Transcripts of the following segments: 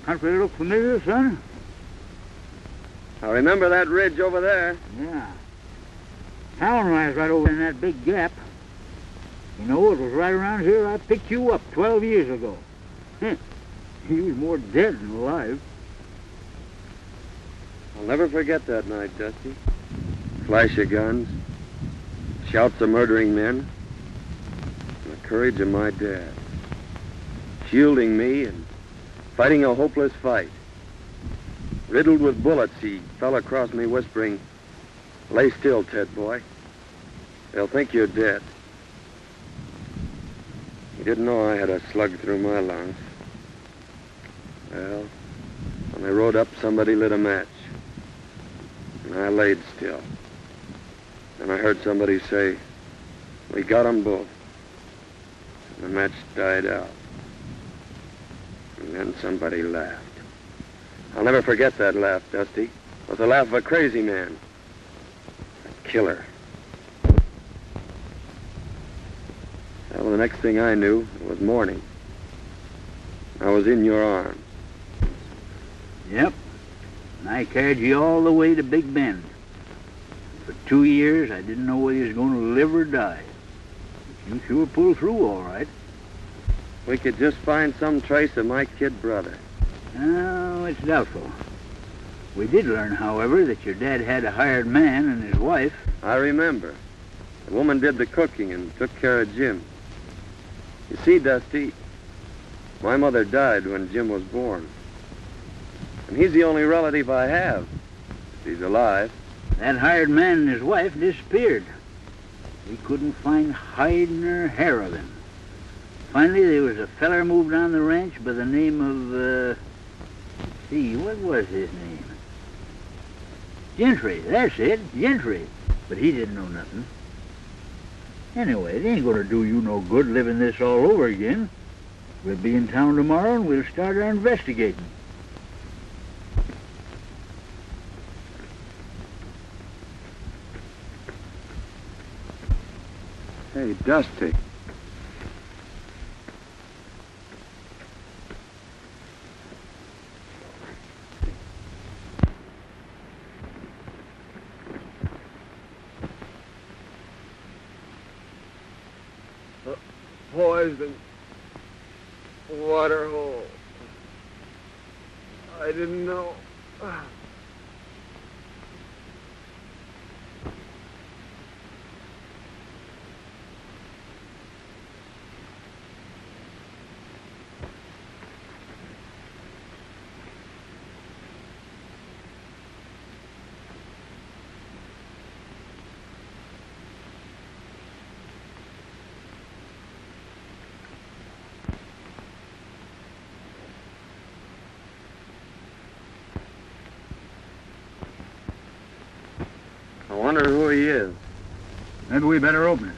Country look familiar, son? I remember that ridge over there. Yeah. Town lies right over in that big gap. You know, it was right around here I picked you up 12 years ago. You was more dead than alive. I'll never forget that night, Dusty. Flash of guns, shouts of murdering men, and the courage of my dad. Shielding me and fighting a hopeless fight. Riddled with bullets, he fell across me whispering, "Lay still, Ted boy. They'll think you're dead." He didn't know I had a slug through my lungs. Well, when they rode up, somebody lit a match. And I laid still. And I heard somebody say, "We got 'em both." And the match died out. And then somebody laughed. I'll never forget that laugh, Dusty. It was the laugh of a crazy man. A killer. Well, the next thing I knew, it was morning. I was in your arms. Yep. And I carried you all the way to Big Bend. For 2 years, I didn't know whether you was going to live or die. But you sure pulled through all right. We could just find some trace of my kid brother. Oh, it's doubtful. We did learn, however, that your dad had a hired man and his wife. I remember. The woman did the cooking and took care of Jim. You see, Dusty, my mother died when Jim was born. And he's the only relative I have, if he's alive. That hired man and his wife disappeared. We couldn't find hide nor hair of him. Finally, there was a feller moved on the ranch by the name of, let's see, what was his name? Gentry, that's it, Gentry. But he didn't know nothing. Anyway, it ain't gonna do you no good living this all over again. We'll be in town tomorrow and we'll start our investigating. Hey, Dusty. Poison. Water hole. I didn't know. I wonder who he is. Maybe we better open it.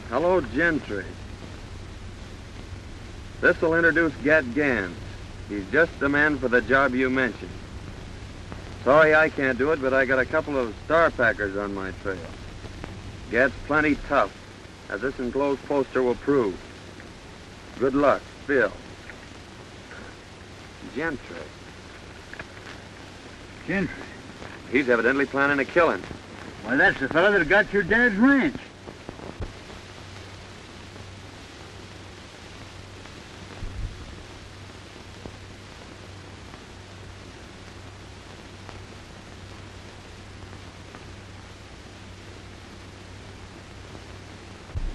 Hello, Gentry. This'll introduce Gad Gans. He's just the man for the job you mentioned. Sorry I can't do it, but I got a couple of star packers on my trail. Gets plenty tough, as this enclosed poster will prove. Good luck, Bill. Gentry. Gentry. He's evidently planning a killing. Why, that's the fellow that got your dad's ranch.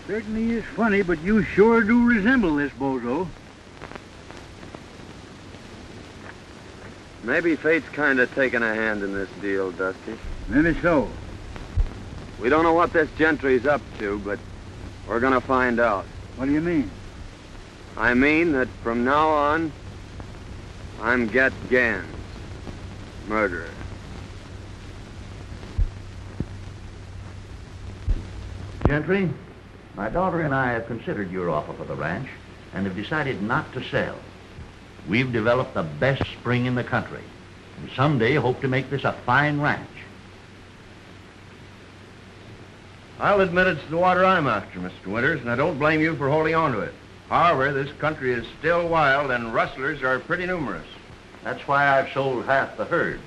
Certainly is funny, but you sure do resemble this bozo. Maybe fate's kind of taking a hand in this deal, Dusty. Maybe so. We don't know what this Gentry's up to, but we're gonna find out. What do you mean? I mean that from now on, I'm Get Gans, murderer. Gentry, my daughter and I have considered your offer for the ranch and have decided not to sell. We've developed the best spring in the country, and someday hope to make this a fine ranch. I'll admit it's the water I'm after, Mr. Winters, and I don't blame you for holding on to it. However, this country is still wild, and rustlers are pretty numerous. That's why I've sold half the herd,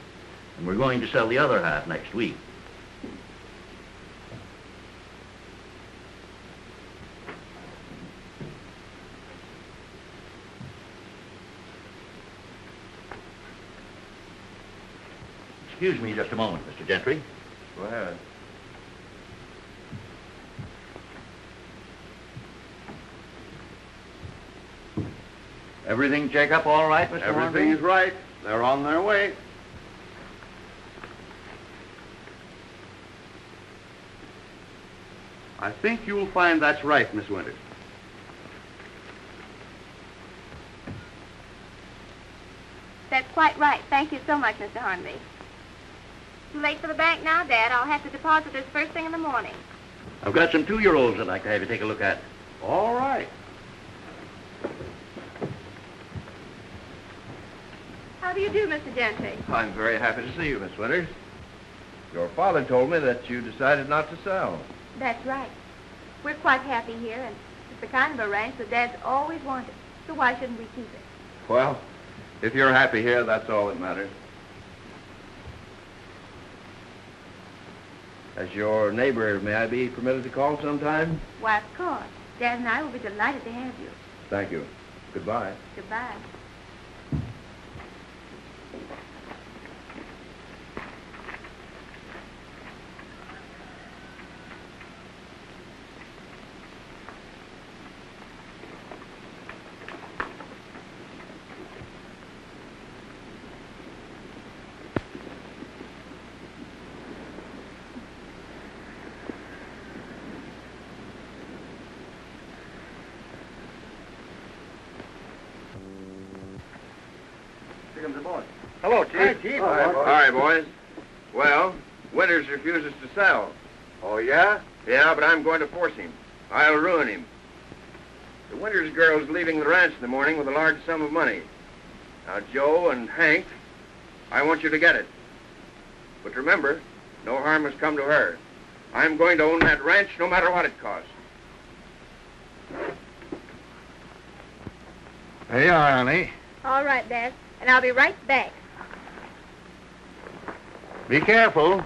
and we're going to sell the other half next week. Excuse me just a moment, Mr. Gentry. Go ahead. Everything check up all right, Mr. Everything's Hornby? right. They're on their way. I think you'll find that's right, Miss Winters. That's quite right. Thank you so much, Mr. Hornby. Too late for the bank now, Dad. I'll have to deposit this first thing in the morning. I've got some 2-year-olds I'd like to have you take a look at. All right. How do you do, Mr. Gentry? I'm very happy to see you, Miss Winters. Your father told me that you decided not to sell. That's right. We're quite happy here, and it's the kind of a ranch that Dad's always wanted. So why shouldn't we keep it? Well, if you're happy here, that's all that matters. As your neighbor, may I be permitted to call sometime? Why, of course. Dad and I will be delighted to have you. Thank you. Goodbye. Goodbye. Hello, Chief. Hi, Chief. All right, boys. Well, Winters refuses to sell. Oh, yeah? Yeah, but I'm going to force him. I'll ruin him. The Winters girl's leaving the ranch in the morning with a large sum of money. Now, Joe and Hank, I want you to get it. But remember, no harm has come to her. I'm going to own that ranch no matter what it costs. There you are, honey. All right, Dad. And I'll be right back. Be careful.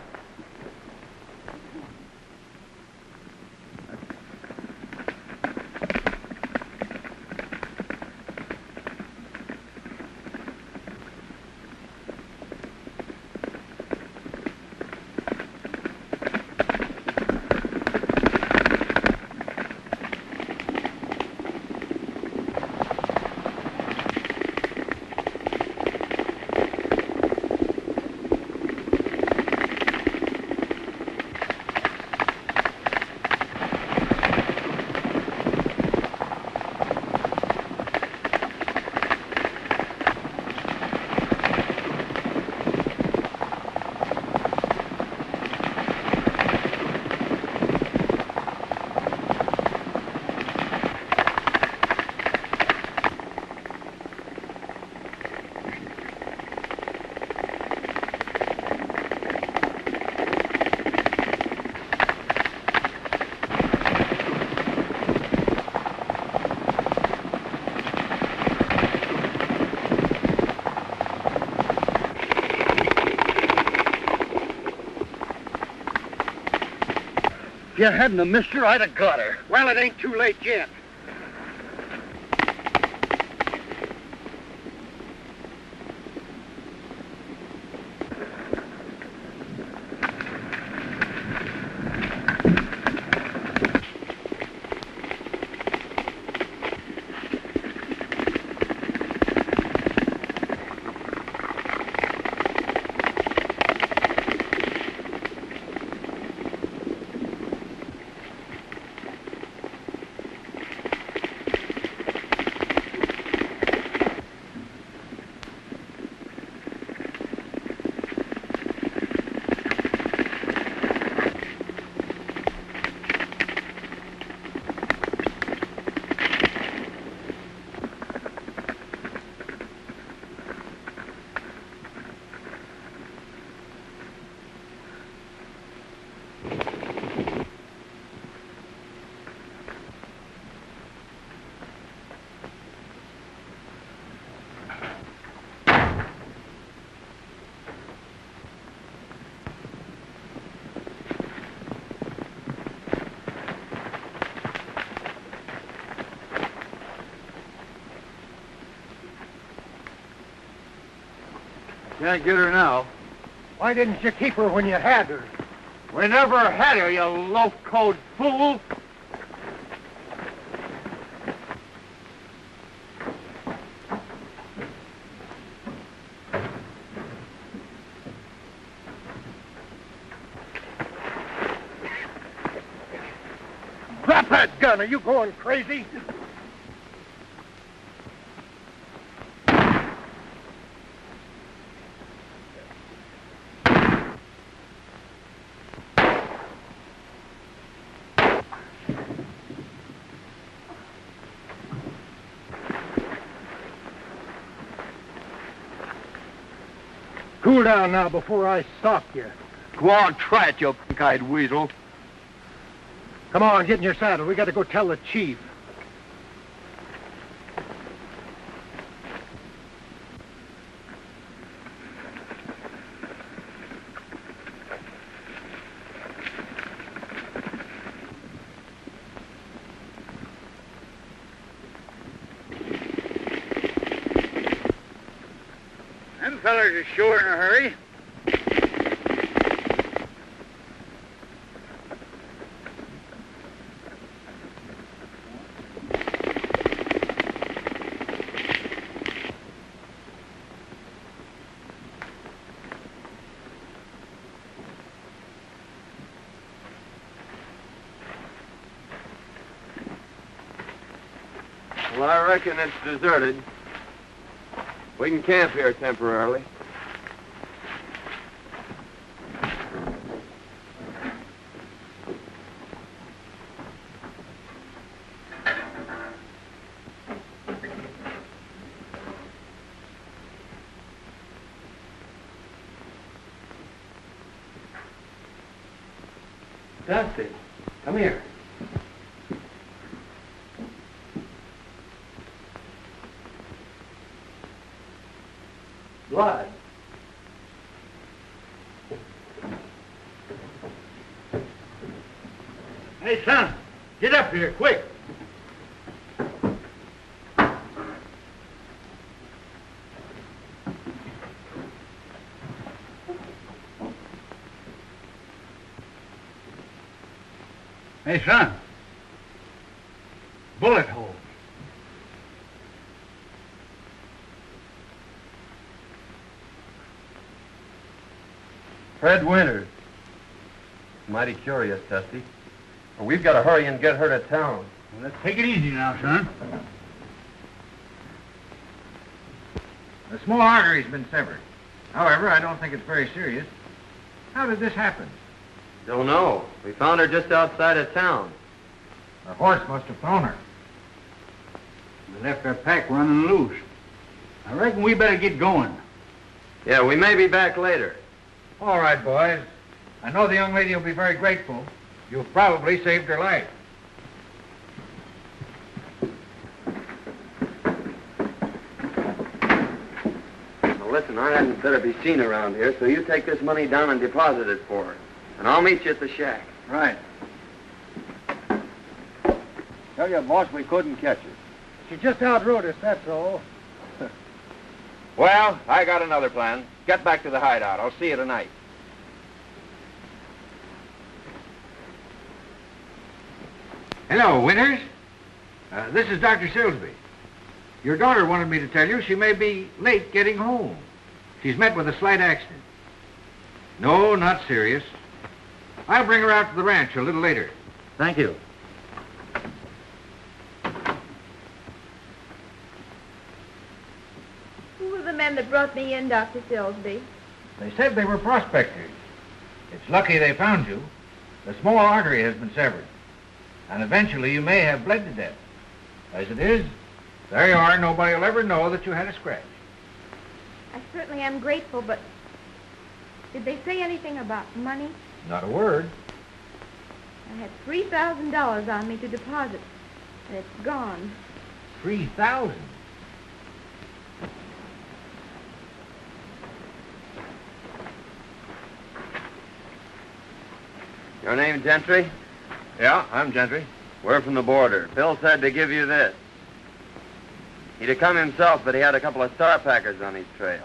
If you hadn't have missed her, I'd have got her. Well, it ain't too late yet. Can't get her now. Why didn't you keep her when you had her? We never had her, you low-code fool. Drop that gun. Are you going crazy? Cool down now before I sock you. Go on, try it, you pink-eyed weasel. Come on, get in your saddle. We got to go tell the chief. Them fellers are sure in a hurry. Well, I reckon it's deserted. We can camp here temporarily. Dusty, come here. Blood. Hey, son, get up here, quick. Hey, son. Bullet hole. Fred Winters. Mighty curious, Dusty. Well, we've got to hurry and get her to town. Well, let's take it easy now, son. The small artery's been severed. However, I don't think it's very serious. How did this happen? Don't know. We found her just outside of town. The horse must have thrown her. We left our pack running loose. I reckon we better get going. Yeah, we may be back later. All right, boys. I know the young lady will be very grateful. You've probably saved her life. Now, listen, I hadn't better be seen around here, so you take this money down and deposit it for her. And I'll meet you at the shack. Right. Tell you, boss, we couldn't catch her. She just outrode us, that's all. Well, I got another plan. Get back to the hideout. I'll see you tonight. Hello, Winters. This is Dr. Silsby. Your daughter wanted me to tell you she may be late getting home. She's met with a slight accident. No, not serious. I'll bring her out to the ranch a little later. Thank you. Who were the men that brought me in, Dr. Silsby? They said they were prospectors. It's lucky they found you. The small artery has been severed, and eventually you may have bled to death. As it is, there you are. Nobody will ever know that you had a scratch. I certainly am grateful, but did they say anything about money? Not a word. I had $3,000 on me to deposit, and it's gone. 3,000. Your name Gentry? Yeah, I'm Gentry. We're from the border. Bill said to give you this. He'd have come himself, but he had a couple of star packers on his trail.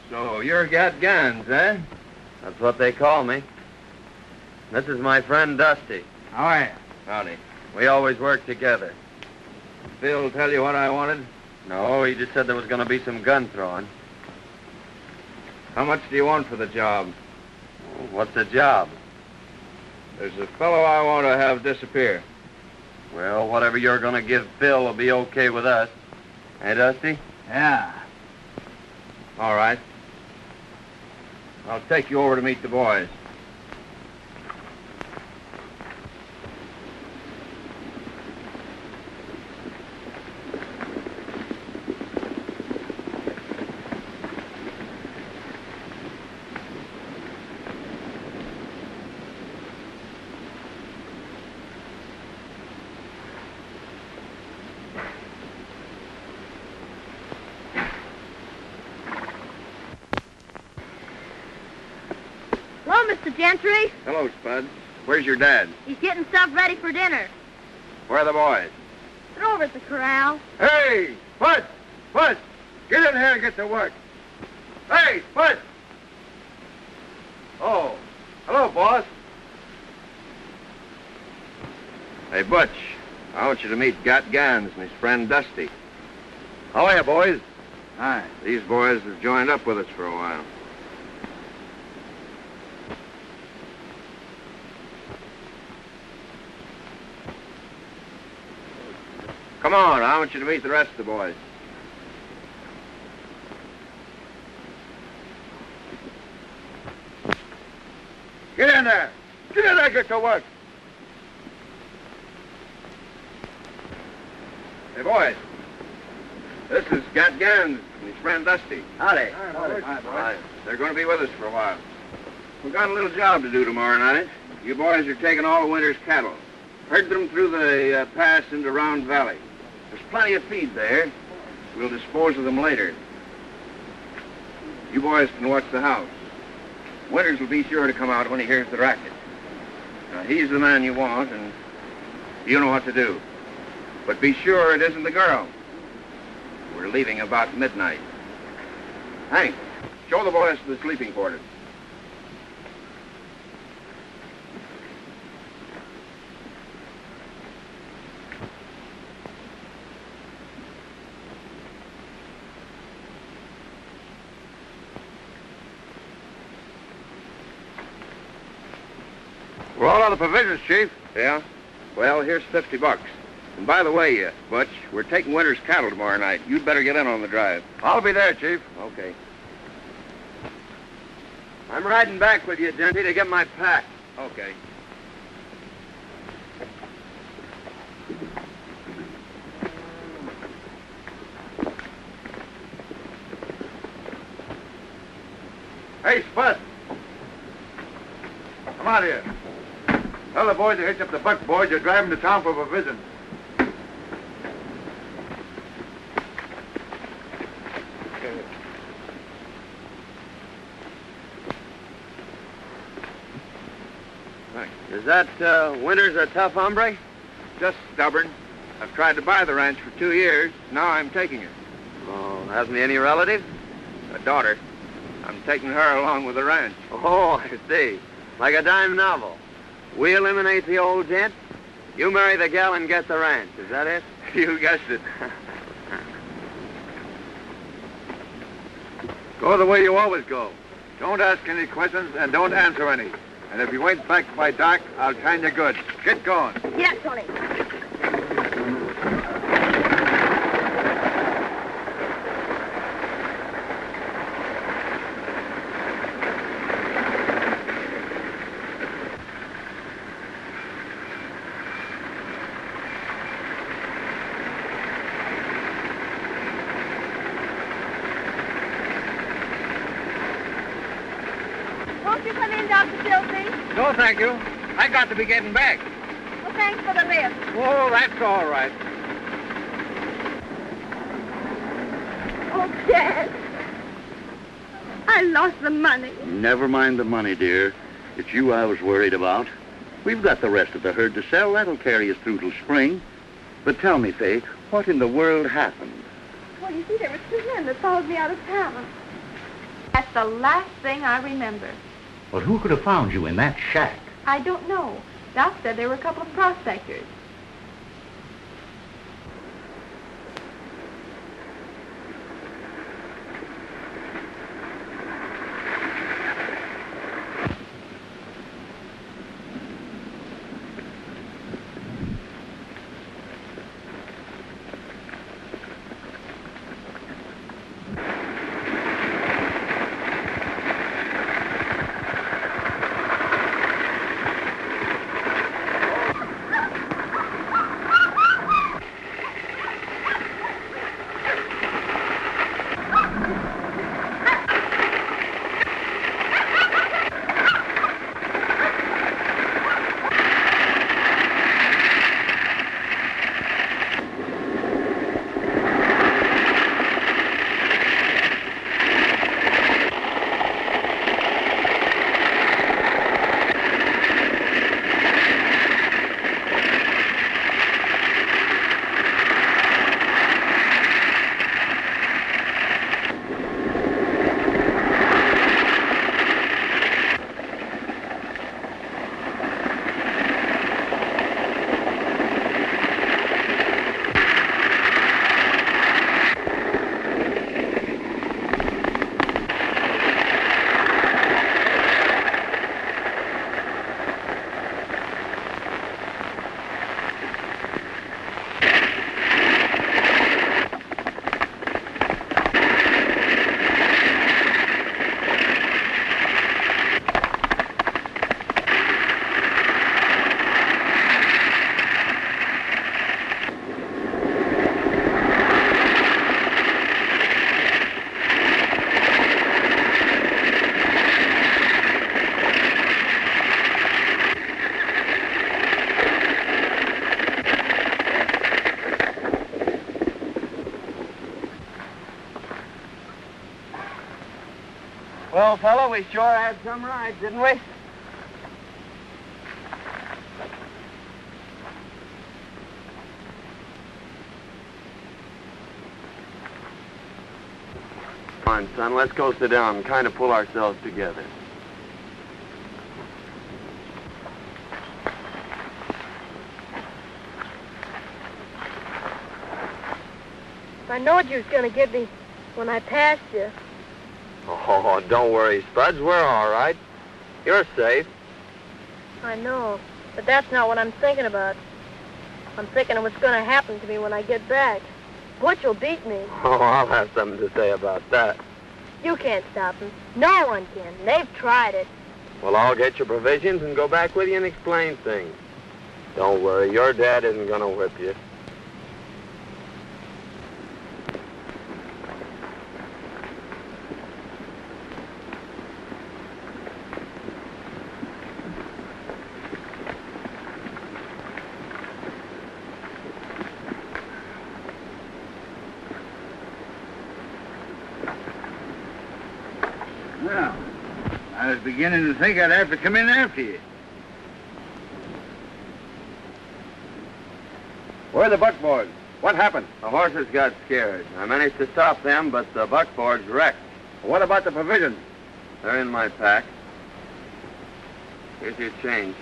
So you're got guns, eh? That's what they call me. This is my friend Dusty. How are you? Howdy. We always work together. Phil tell you what I wanted? No, he just said there was going to be some gun throwing. How much do you want for the job? What's the job? There's a fellow I want to have disappear. Well, whatever you're going to give Phil will be okay with us. Hey, Dusty? Yeah. All right. I'll take you over to meet the boys. Hello, Mr. Gentry. Hello, Spud. Where's your dad? He's getting stuff ready for dinner. Where are the boys? They're over at the corral. Hey, Spud! Spud! Get in here and get to work. Hey, Spud! Oh, hello, boss. Hey, Butch, I want you to meet Got Gans and his friend Dusty. How are you, boys? Hi. These boys have joined up with us for a while. Come on, I want you to meet the rest of the boys. Get in there! Get in there, get to work! Hey, boys. This is Gat Gans and his friend Dusty. Howdy. Hi. They're going to be with us for a while. We've got a little job to do tomorrow night. You boys are taking all the winter's cattle. Herd them through the pass into Round Valley. There's plenty of feed there. We'll dispose of them later. You boys can watch the house. Winters will be sure to come out when he hears the racket. Now, he's the man you want, and you know what to do. But be sure it isn't the girl. We're leaving about midnight. Hank, show the boys to the sleeping quarters. We're all out of provisions, Chief. Yeah? Well, here's $50. And by the way, Butch, we're taking Winter's cattle tomorrow night. You'd better get in on the drive. I'll be there, Chief. Okay. I'm riding back with you, Gentry, to get my pack. Okay. Hey, Spud. Come out here. Tell the boys to hitch up the buck boys. You're driving to town for a visit. Is that Winters a tough hombre? Just stubborn. I've tried to buy the ranch for 2 years. Now I'm taking it. Oh, hasn't he any relatives? A daughter. I'm taking her along with the ranch. Oh, I see. Like a dime novel. We eliminate the old gent. You marry the gal and get the ranch. Is that it? You guessed it. Go the way you always go. Don't ask any questions and don't answer any. And if you ain't back by dark, I'll time you good. Get going. Yeah, Tony. Won't you come in, Dr. Silsby? No, thank you. I got to be getting back. Well, thanks for the lift. Oh, that's all right. Oh, Dad. I lost the money. Never mind the money, dear. It's you I was worried about. We've got the rest of the herd to sell. That'll carry us through till spring. But tell me, Faith, what in the world happened? Well, you see, there were 2 men that followed me out of town. That's the last thing I remember. But who could have found you in that shack? I don't know. Doc said there were a couple of prospectors. Well, fella, we sure had some rides, didn't we? Come on, son, let's go sit down and kind of pull ourselves together. I knowed you was going to get me when I passed you. Oh, don't worry, Spuds. We're all right. You're safe. I know, but that's not what I'm thinking about. I'm thinking of what's going to happen to me when I get back. Butch will beat me. Oh, I'll have something to say about that. You can't stop him. No one can. They've tried it. Well, I'll get your provisions and go back with you and explain things. Don't worry, your dad isn't going to whip you. Well, I was beginning to think I'd have to come in after you. Where are the buckboards? What happened? The horses got scared. I managed to stop them, but the buckboard's wrecked. What about the provisions? They're in my pack. Here's your change.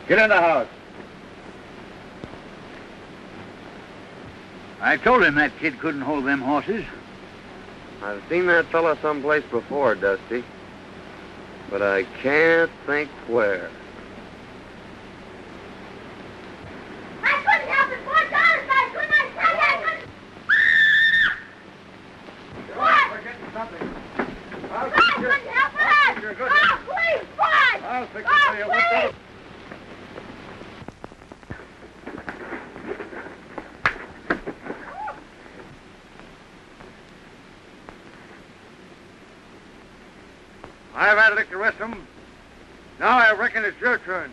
Get in the house. I told him that kid couldn't hold them horses. I've seen that fella someplace before, Dusty. But I can't think where. I couldn't help it, $4. I couldn't. I said I couldn't. What? We're getting something. I couldn't help it. Oh, please, what? I'll fix it Oh, for you. please. I've had a lick to rest them. Now I reckon it's your turn.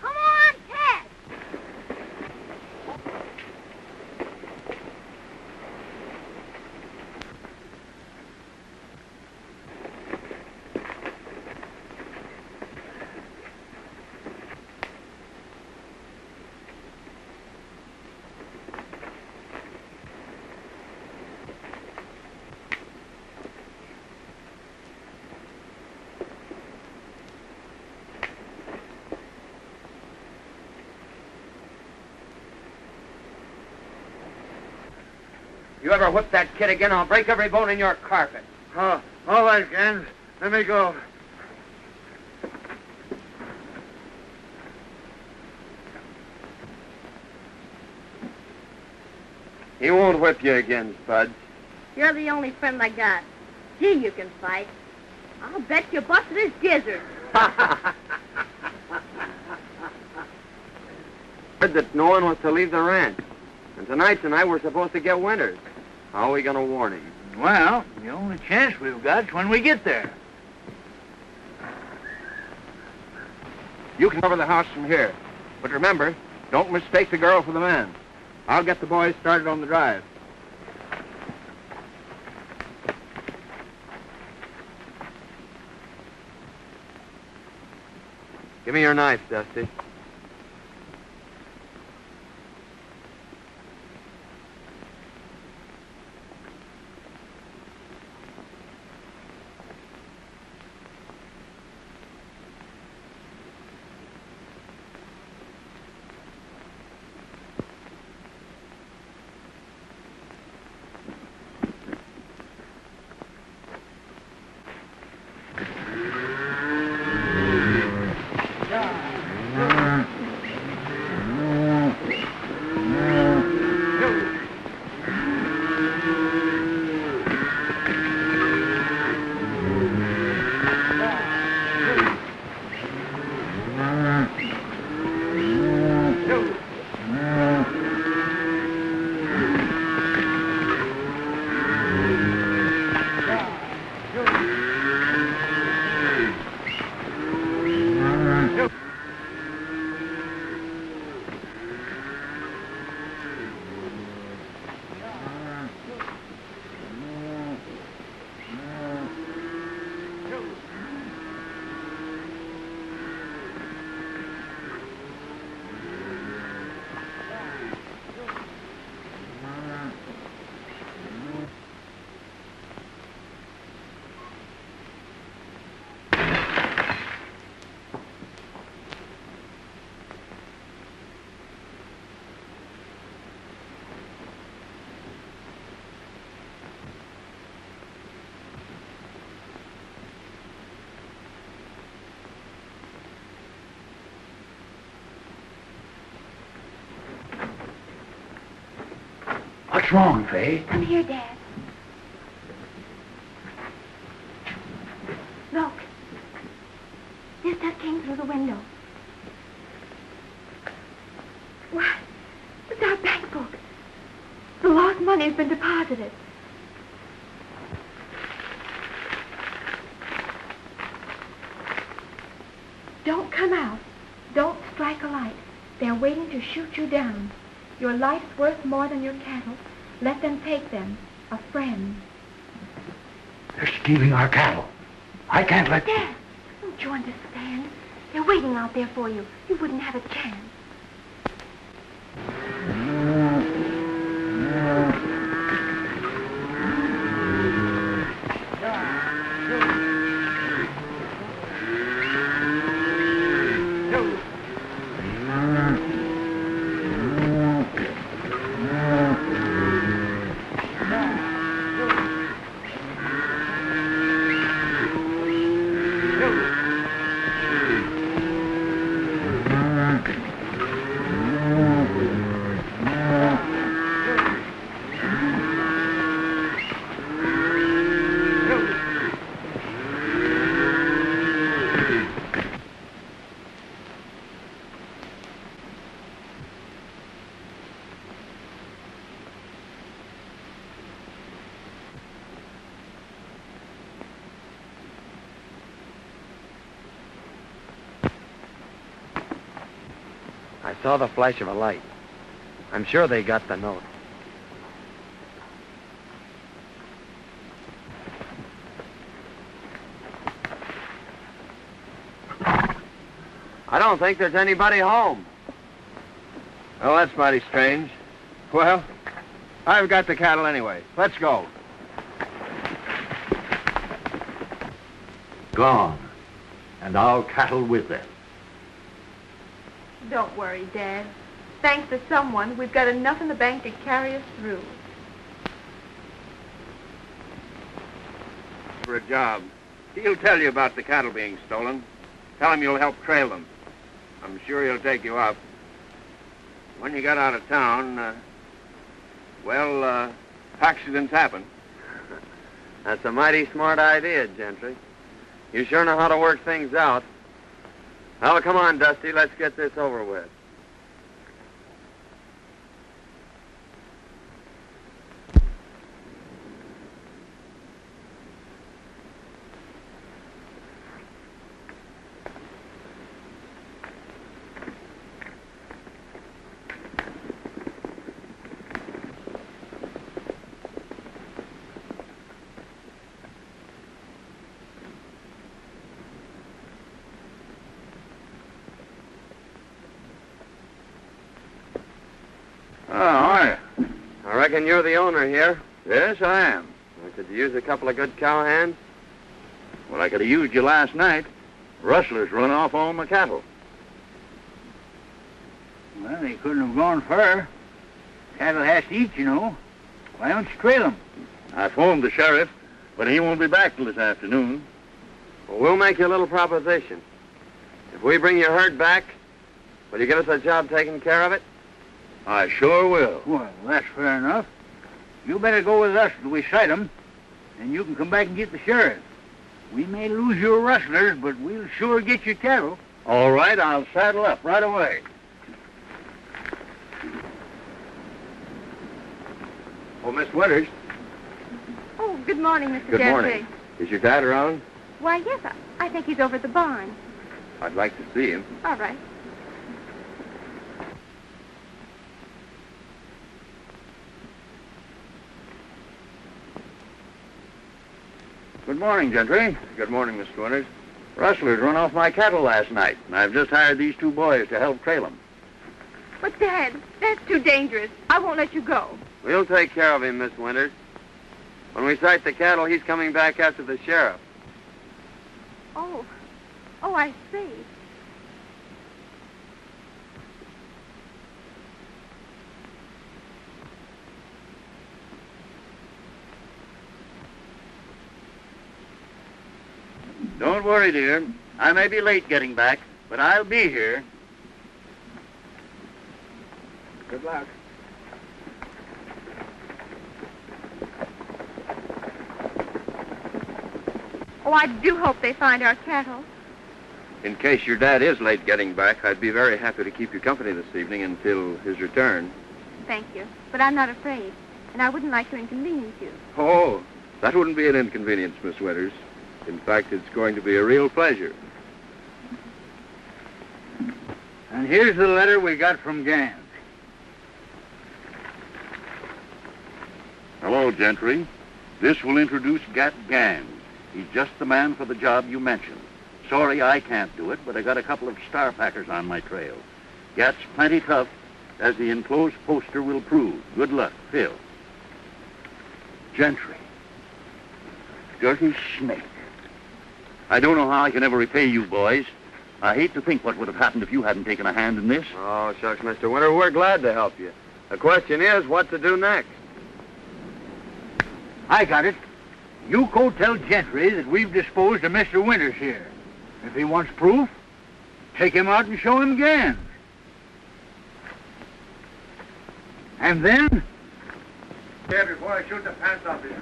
Come on, Ted. You ever whip that kid again, I'll break every bone in your carpet. Oh, all right, Gans. Let me go. He won't whip you again, Spuds. You're the only friend I got. Gee, you can fight. I'll bet you busted his gizzard. Heard that no one was to leave the ranch. And tonight we're supposed to get Winters. How are we going to warn him? Well, the only chance we've got is when we get there. You can cover the house from here. But remember, don't mistake the girl for the man. I'll get the boys started on the drive. Give me your knife, Dusty. What's wrong, Fay? Come here, Dad. Look. This stuff came through the window. What? It's our bank book. The lost money has been deposited. Don't come out. Don't strike a light. They're waiting to shoot you down. Your life's worth more than your cattle. Let them take them. A friend. They're stealing our cattle. I can't let... Dad, don't you understand? They're waiting out there for you. You wouldn't have a chance. I saw the flash of a light. I'm sure they got the note. I don't think there's anybody home. Well, that's mighty strange. Well, I've got the cattle anyway. Let's go. Gone. And our cattle with them. Don't worry, Dad. Thanks to someone, we've got enough in the bank to carry us through. For a job. He'll tell you about the cattle being stolen. Tell him you'll help trail them. I'm sure he'll take you up. When you got out of town, accidents happen. That's a mighty smart idea, Gentry. You sure know how to work things out. Well, come on, Dusty. Let's get this over with. I reckon you're the owner here. Yes, I am. I could use a couple of good cowhands. Well, I could have used you last night. Rustlers run off all my cattle. Well, they couldn't have gone far. Cattle has to eat, you know. Why don't you trail them? I phoned the sheriff, but he won't be back till this afternoon. Well, we'll make you a little proposition. If we bring your herd back, will you give us a job taking care of it? I sure will. Well, that's fair enough. You better go with us till we sight 'em, and you can come back and get the sheriff. We may lose your rustlers, but we'll sure get your cattle. All right, I'll saddle up right away. Oh, Miss Winters. Oh, good morning, Mr. Good Gentry. morning. Is your dad around? Why, yes, I think he's over at the barn. I'd like to see him. All right. Good morning, Gentry. Good morning, Mr. Winters. Rustlers run off my cattle last night, and I've just hired these two boys to help trail them. But, Dad, that's too dangerous. I won't let you go. We'll take care of him, Miss Winters. When we sight the cattle, he's coming back after the sheriff. Oh, I see. Don't worry, dear. I may be late getting back, but I'll be here. Good luck. Oh, I do hope they find our cattle. In case your dad is late getting back, I'd be very happy to keep you company this evening until his return. Thank you. But I'm not afraid, and I wouldn't like to inconvenience you. Oh, that wouldn't be an inconvenience, Miss Winters. In fact, it's going to be a real pleasure. And here's the letter we got from Gans. Hello, Gentry. This will introduce Gat Gans. He's just the man for the job you mentioned. Sorry I can't do it, but I got a couple of star packers on my trail. Gat's plenty tough, as the enclosed poster will prove. Good luck, Phil. Gentry. Dirty snake. I don't know how I can ever repay you boys. I hate to think what would have happened if you hadn't taken a hand in this. Oh, shucks, Mr. Winter, we're glad to help you. The question is, what to do next? I got it. You go tell Gentry that we've disposed of Mr. Winters here. If he wants proof, take him out and show him Gans. And then... Here, before I shoot the pants off you.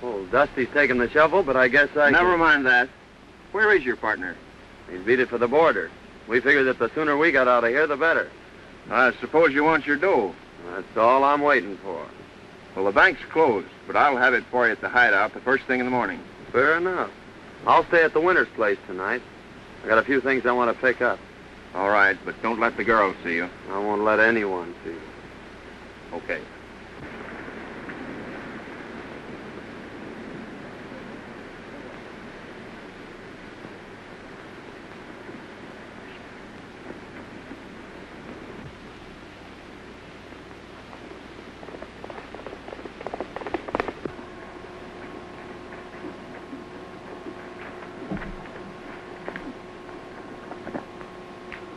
Oh, Dusty's taking the shovel, but I guess I Never mind that. Where is your partner? He's beat it for the border. We figured that the sooner we got out of here, the better. I suppose you want your dough. That's all I'm waiting for. Well, the bank's closed, but I'll have it for you at the hideout the first thing in the morning. Fair enough. I'll stay at the Winters place tonight. I got a few things I want to pick up. All right, but don't let the girls see you. I won't let anyone see you. Okay.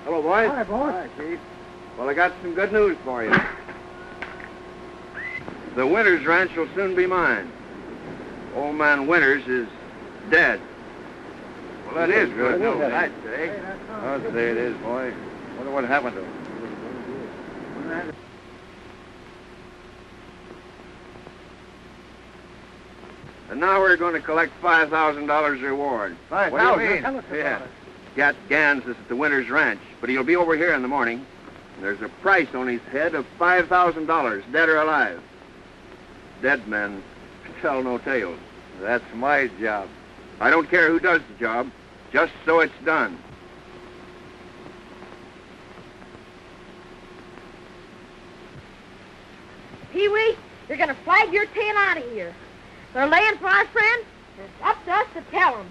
Hello, boys. Hi, boss. Hi, Chief. Well, I got some good news for you. The Winters ranch will soon be mine. Old man Winters is dead. Well, that is good news, I'd say. I'll say it is, boy. Wonder what happened to him. And now we're going to collect $5,000 reward. What do you mean? Tell us about Yeah. it. Gat Gans is at the Winters Ranch, but he'll be over here in the morning. There's a price on his head of $5,000, dead or alive. Dead men tell no tales. That's my job. I don't care who does the job, just so it's done. Pee-wee, you're going to flag your tail out of here. They're laying for our friend, and it's up to us to tell them.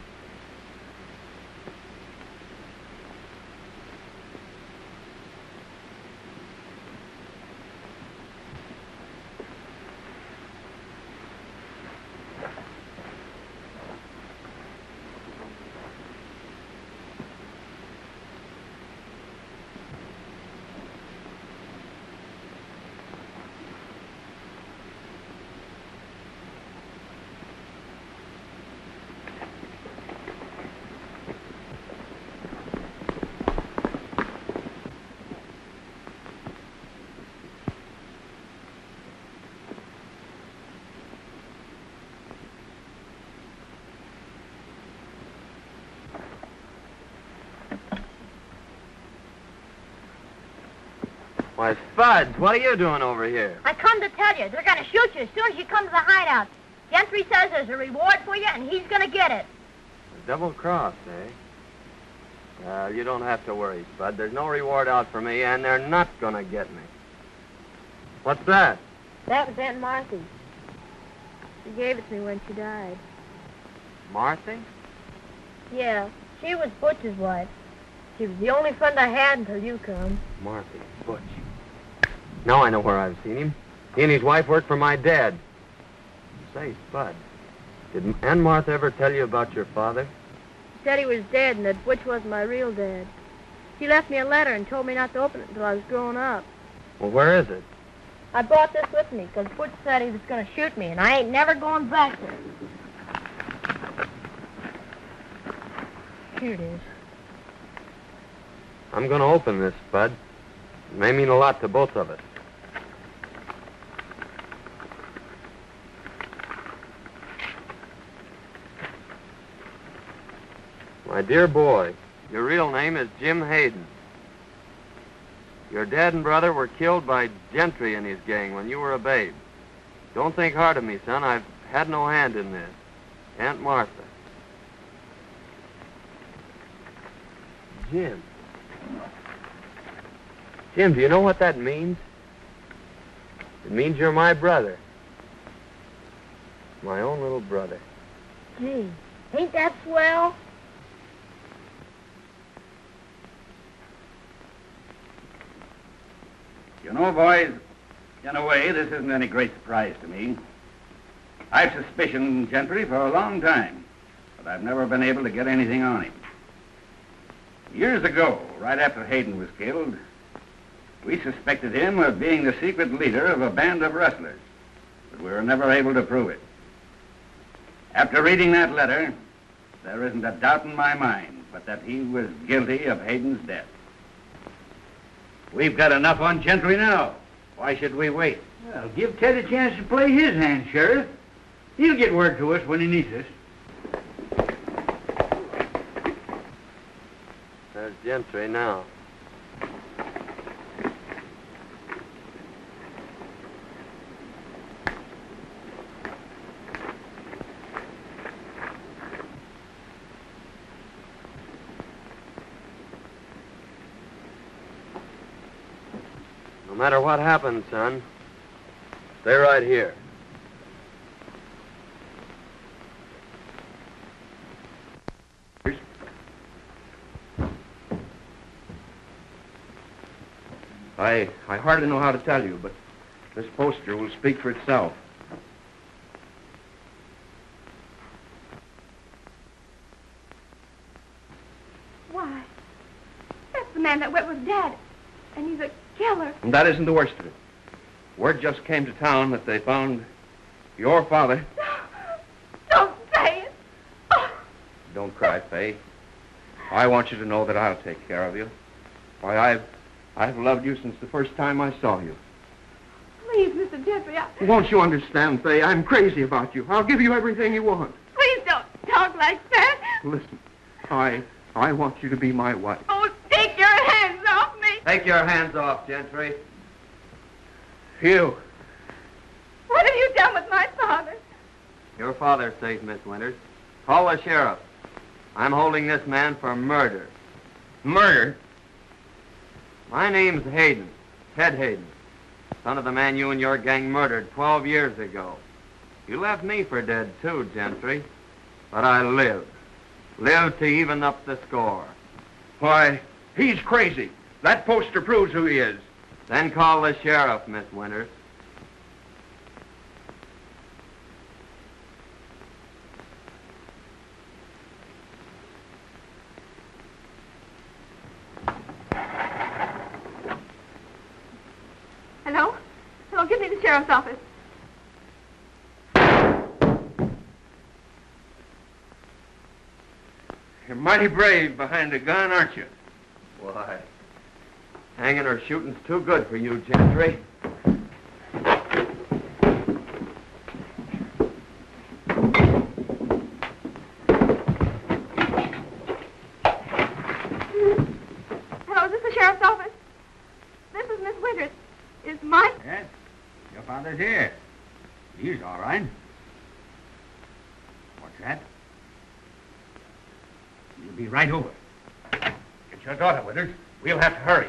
Why, Spuds, what are you doing over here? I come to tell you, they're going to shoot you as soon as you come to the hideout. Gentry says there's a reward for you, and he's going to get it. A double cross, eh? Well, you don't have to worry, Spud. There's no reward out for me, and they're not going to get me. What's that? That was Aunt Marthy. She gave it to me when she died. Marthy? Yeah, she was Butch's wife. She was the only friend I had until you come. Marthy, Butch. Now I know where I've seen him. He and his wife worked for my dad. Say, Spud, did Aunt Martha ever tell you about your father? She said he was dead and that Butch wasn't my real dad. She left me a letter and told me not to open it until I was grown up. Well, where is it? I brought this with me because Butch said he was going to shoot me, and I ain't never going back there. Here it is. I'm going to open this, Spud. It may mean a lot to both of us. My dear boy, your real name is Jim Hayden. Your dad and brother were killed by Gentry and his gang when you were a babe. Don't think hard of me, son. I've had no hand in this. Aunt Martha. Jim. Jim, do you know what that means? It means you're my brother. My own little brother. Gee, ain't that swell? You know, boys, in a way, this isn't any great surprise to me. I've suspicioned Gentry for a long time, but I've never been able to get anything on him. Years ago, right after Hayden was killed, we suspected him of being the secret leader of a band of rustlers, but we were never able to prove it. After reading that letter, there isn't a doubt in my mind but that he was guilty of Hayden's death. We've got enough on Gentry now. Why should we wait? Well, give Ted a chance to play his hand, Sheriff. He'll get word to us when he needs us. There's Gentry now. No matter what happens, son, stay right here. I hardly know how to tell you, but this poster will speak for itself. Why? That's the man that went with Dad, and he's a killer. And that isn't the worst of it. Word just came to town that they found your father. Don't say it. Oh. Don't cry, Fay. I want you to know that I'll take care of you. Why, I've loved you since the first time I saw you. Please, Mr. Gentry, Won't you understand, Fay? I'm crazy about you. I'll give you everything you want. Please don't talk like that. Listen, I want you to be my wife. Oh, take your hands off me. Take your hands off, Gentry. You. What have you done with my father? Your father's safe, Miss Winters. Call the sheriff. I'm holding this man for murder. Murder? My name's Hayden, Ted Hayden, son of the man you and your gang murdered 12 years ago. You left me for dead, too, Gentry. But I lived. Lived to even up the score. Why, he's crazy. That poster proves who he is. Then call the sheriff, Miss Winters. Hello? Hello, give me the sheriff's office. You're mighty brave behind a gun, aren't you? Why, hanging or shooting's too good for you, Gentry. Hello, is this the sheriff's office? This is Miss Winters. Is Mike? Yes, your father's here. He's all right. What's that? You'll be right over. Get your daughter, Withers. We'll have to hurry.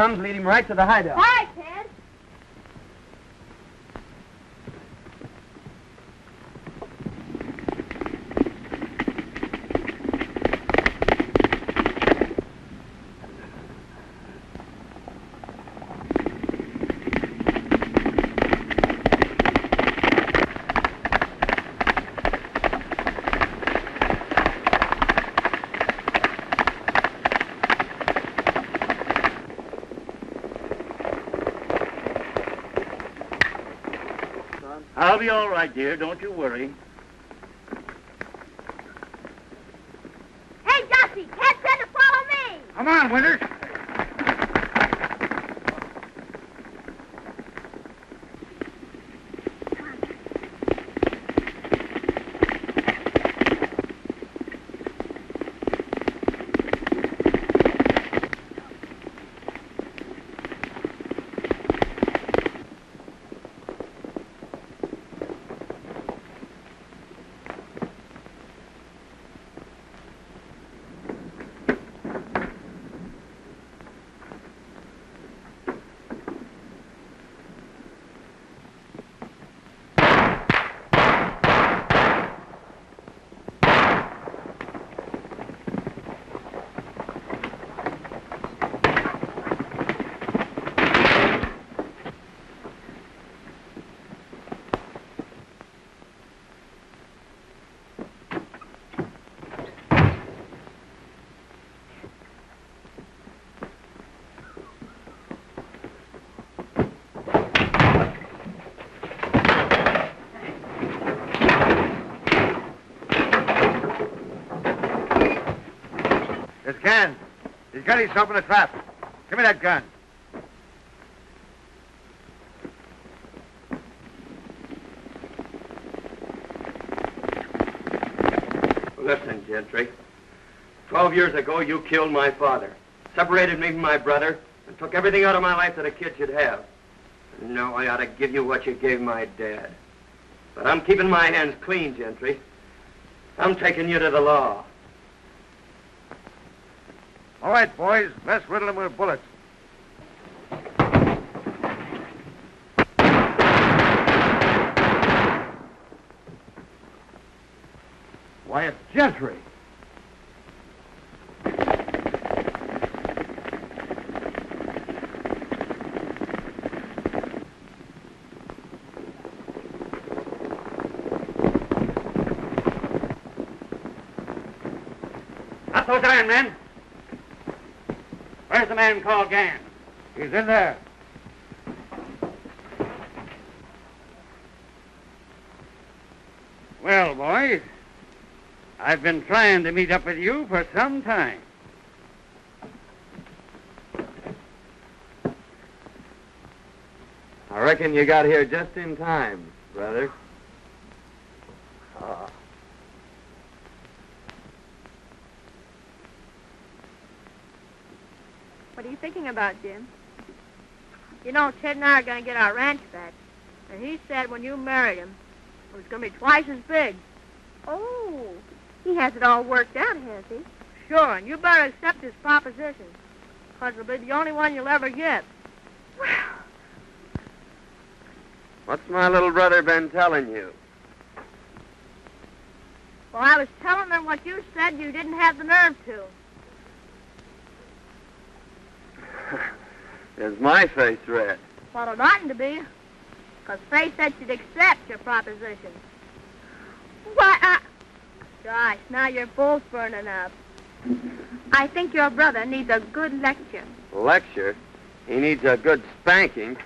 Comes, lead him right to the hideout. All right, Ted. I'll be all right, dear. Don't you worry. Hey, Jossie, Ted said to follow me. Come on, Winters. This can. He's got himself in a trap. Give me that gun. Listen, Gentry. 12 years ago, you killed my father, separated me from my brother, and took everything out of my life that a kid should have. And now I ought to give you what you gave my dad. But I'm keeping my hands clean, Gentry. I'm taking you to the law. All right, boys, let's riddle him with bullets. Why, it's Gentry. Not those iron men. Where's the man called Gann? He's in there. Well, boys, I've been trying to meet up with you for some time. I reckon you got here just in time, brother. What are you thinking about, Jim? You know, Ted and I are going to get our ranch back. And he said when you married him, it was going to be twice as big. Oh, he has it all worked out, has he? Sure, and you better accept his proposition. Because it'll be the only one you'll ever get. What's my little brother been telling you? Well, I was telling him what you said you didn't have the nerve to. Is my face red? Well, it oughtn't to be. Because Faye said she'd accept your proposition. Why, Gosh, now you're both burning up. I think your brother needs a good lecture. Lecture? He needs a good spanking.